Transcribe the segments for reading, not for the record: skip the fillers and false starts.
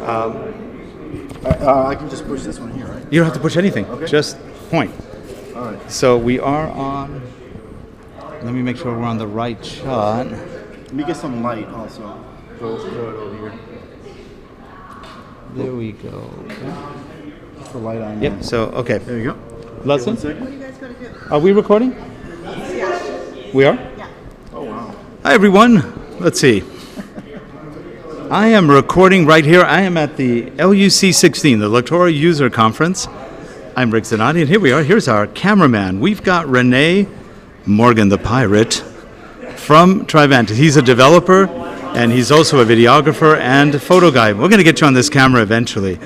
I can just push this one here, right? You don't have to push anything. Okay. Just point. All right. So we are on. Let me make sure we're on the right shot. Let me get some light also. Throw it over here. There we go. Okay. Just the light on. Yep. So okay. There you go. Lesson. What What are you guys going to do? Are we recording? Yeah. We are. Yeah. Oh wow. Hi everyone. Let's see. I am recording right here. I am at the LUC16, the Electoral User Conference. I'm Rick Zanotti, and here we are. Here's our cameraman. We've got Rene Morgan, the pirate, from Trivantis. He's a developer, and he's also a videographer and photo guy. We're going to get you on this camera eventually.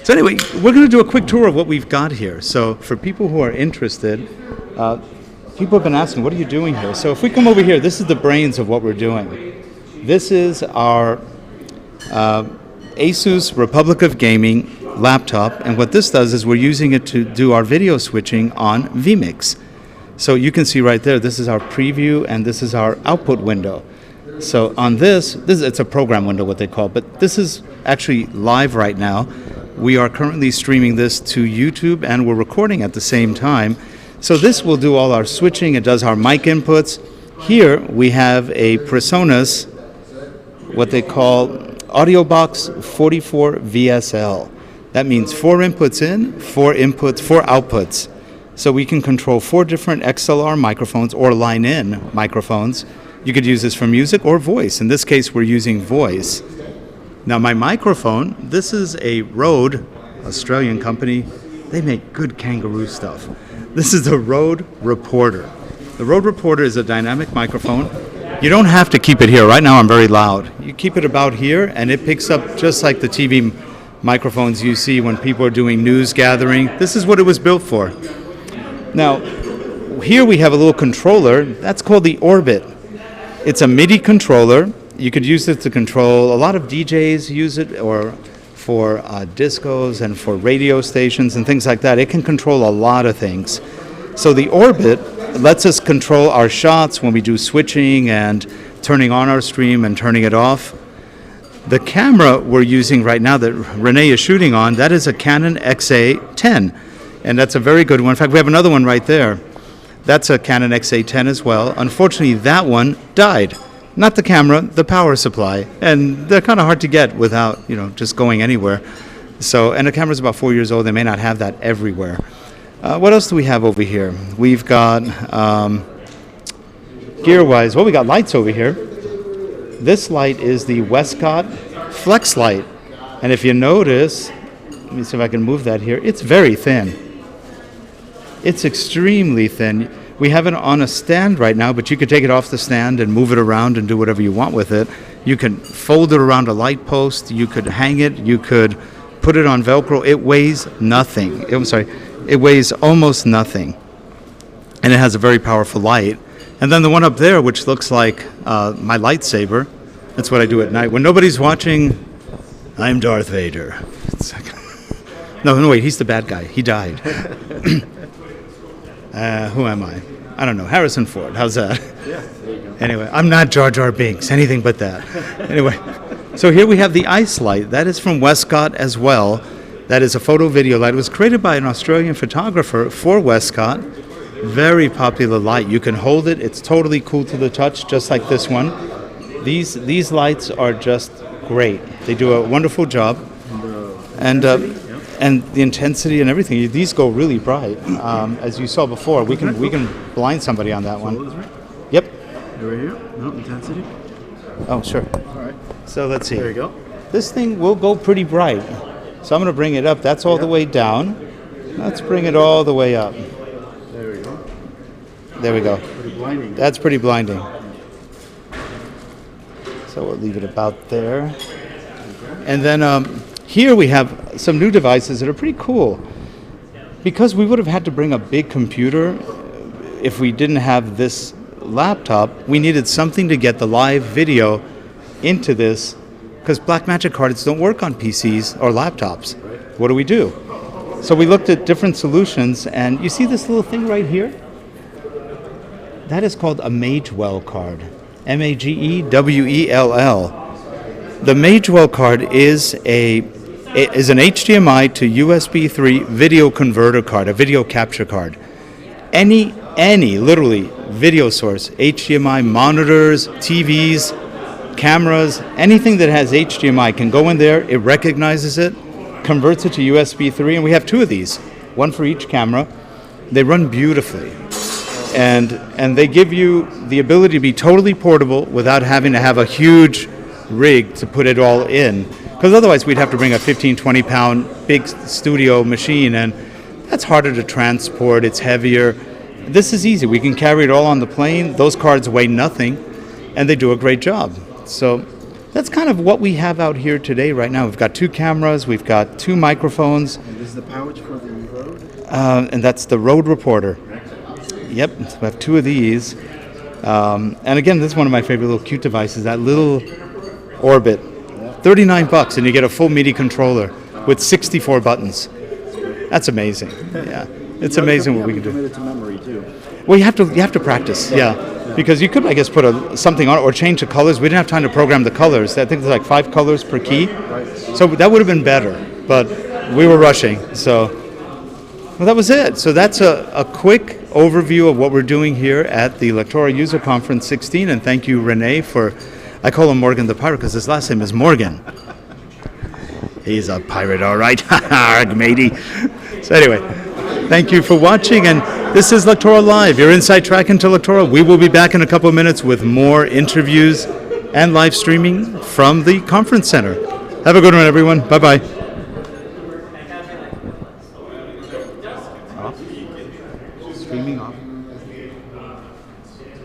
So anyway, we're going to do a quick tour of what we've got here. So for people who are interested, people have been asking, what are you doing here? So if we come over here, this is the brains of what we're doing. This is our ASUS Republic of Gaming laptop, and what this does is we're using it to do our video switching on vMix. So you can see right there, this is our preview and this is our output window. So on this it's a program window, what they call, but this is actually live right now. We are currently streaming this to YouTube and we're recording at the same time. So this will do all our switching, it does our mic inputs. Here we have a Presonus, what they call AudioBox 44 VSL. That means 4 inputs in, 4 outputs. So we can control 4 different XLR microphones or line-in microphones. You could use this for music or voice. In this case, we're using voice. Now my microphone, this is a Rode, Australian company. They make good kangaroo stuff. This is the Rode Reporter. The Rode Reporter is a dynamic microphone. You don't have to keep it here. Right now I'm very loud. You keep it about here and it picks up just like the TV microphones you see when people are doing news gathering. This is what it was built for. Now, here we have a little controller. That's called the Orbit. It's a MIDI controller. You could use it to control, a lot of DJs use it, or for discos and for radio stations and things like that. It can control a lot of things. So the Orbit lets us control our shots when we do switching and turning on our stream and turning it off. The camera we're using right now that Rene is shooting on, that is a Canon XA10, and that's a very good one. In fact, we have another one right there. That's a Canon XA10 as well. Unfortunately, that one died. Not the camera, the power supply, and they're kind of hard to get without, just going anywhere. So, and the camera's about 4 years old. They may not have that everywhere. What else do we have over here? We've got, gear-wise, we got lights over here. This light is the Westcott Flex light. And if you notice, let me see if I can move that here, it's very thin. It's extremely thin. We have it on a stand right now, but you could take it off the stand and move it around and do whatever you want with it. You can fold it around a light post. You could hang it. You could put it on Velcro. It weighs nothing. It weighs almost nothing, and it has a very powerful light. And then the one up there, which looks like my lightsaber, that's what I do at night. When nobody's watching, I'm Darth Vader. It's like no, wait, he's the bad guy. He died. Who am I? I don't know. Harrison Ford. How's that? Yeah, there you go. Anyway, I'm not Jar Jar Binks, anything but that. Anyway, so here we have the ice light. That is from Westcott as well. That is a photo video light. It was created by an Australian photographer for Westcott. Very popular light. You can hold it. It's totally cool to the touch, just like this one. These lights are just great. They do a wonderful job. And the intensity and everything. These go really bright. As you saw before, we can blind somebody on that one. Yep. Right here? No, intensity? Oh, sure. All right. So let's see. There you go. This thing will go pretty bright. So I'm going to bring it up. That's all the way down. Let's bring it all the way up. There we go. There we go. Pretty blinding. That's pretty blinding. So we'll leave it about there. And then here we have some new devices that are pretty cool. Because we would have had to bring a big computer if we didn't have this laptop, we needed something to get the live video into this, because Blackmagic cards don't work on PCs or laptops. What do? So we looked at different solutions, and you see this little thing right here? That is called a Magewell card. Magewell. The Magewell card is an HDMI to USB 3 video converter card, a video capture card. Any literally video source, HDMI monitors, TVs, cameras, anything that has HDMI can go in there, it recognizes it, converts it to USB 3, and we have 2 of these, one for each camera. They run beautifully. And they give you the ability to be totally portable without having to have a huge rig to put it all in. Because otherwise we'd have to bring a 15, 20 pound big studio machine, and that's harder to transport, it's heavier. This is easy, we can carry it all on the plane. Those cards weigh nothing, and they do a great job. So that's kind of what we have out here today right now. We've got 2 cameras, we've got 2 microphones. And this is the pouch for the Rode? And that's the Rode Reporter. Yep, so we have 2 of these. And again, this is one of my favorite little cute devices, that little Orbit. $39, and you get a full MIDI controller with 64 buttons. That's amazing. Yeah, it's amazing what we can do. Committed to memory too. Well, you have to practice. Yeah, because you could, I guess, put something on it or change the colors. We didn't have time to program the colors. I think there's like 5 colors per key. So that would have been better, but we were rushing. So, well, that was it. So that's a quick overview of what we're doing here at the Lectora User Conference 16, and thank you, Rene, for. I call him Morgan the Pirate because his last name is Morgan. He's a pirate, all right. Matey. So anyway, thank you for watching, and this is Lectora Live, your inside track into Lectora. We will be back in a couple of minutes with more interviews and live streaming from the conference center. Have a good one, everyone. Bye-bye.